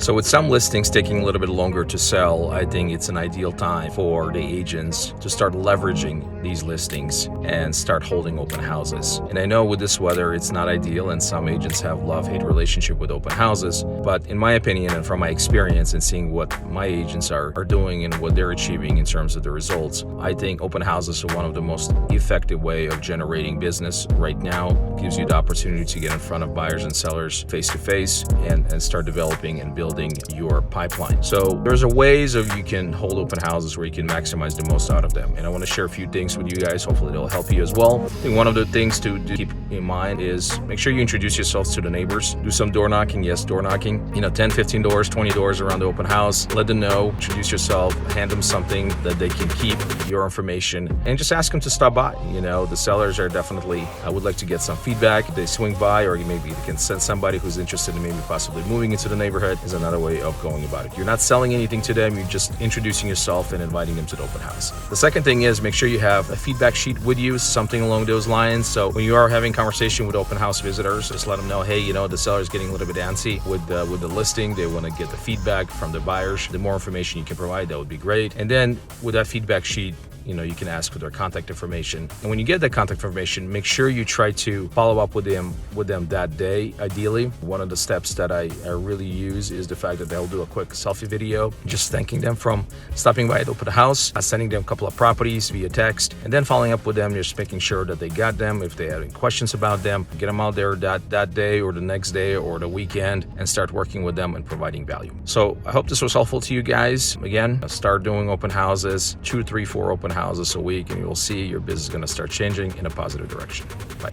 So with some listings taking a little bit longer to sell, I think it's an ideal time for the agents to start leveraging these listings and start holding open houses. And I know with this weather, it's not ideal, and some agents have love-hate relationship with open houses. But in my opinion, and from my experience and seeing what my agents are doing and what they're achieving in terms of the results, I think open houses are one of the most effective way of generating business right now. It gives you the opportunity to get in front of buyers and sellers face-to-face and start developing and building your pipeline. So there's a ways of you can hold open houses where you can maximize the most out of them. And I want to share a few things with you guys. Hopefully it'll help you as well. I think one of the things to keep in mind is make sure you introduce yourselves to the neighbors. Do some door knocking. Yes, door knocking. 10, 15 doors, 20 doors around the open house. Let them know, introduce yourself, hand them something that they can keep, your information, and just ask them to stop by. The sellers are definitely, I would like to get some feedback. If they swing by, or maybe they can send somebody who's interested in maybe possibly moving into the neighborhood, is another way of going about it. You're not selling anything to them, you're just introducing yourself and inviting them to the open house. The second thing is make sure you have a feedback sheet with you, something along those lines. So when you are having conversation with open house visitors, just let them know, hey, the seller's getting a little bit antsy with the listing. They want to get the feedback from the buyers. The more information you can provide, that would be great. And then with that feedback sheet, you can ask for their contact information. And when you get that contact information, make sure you try to follow up with them that day, ideally. One of the steps that I really use is the fact that they'll do a quick selfie video, just thanking them from stopping by at open house, sending them a couple of properties via text, and then following up with them, just making sure that they got them. If they have any questions about them, get them out there that day or the next day or the weekend and start working with them and providing value. So I hope this was helpful to you guys. Again, start doing open houses, 2, 3, 4 open houses a week, and you will see your business is going to start changing in a positive direction. Bye.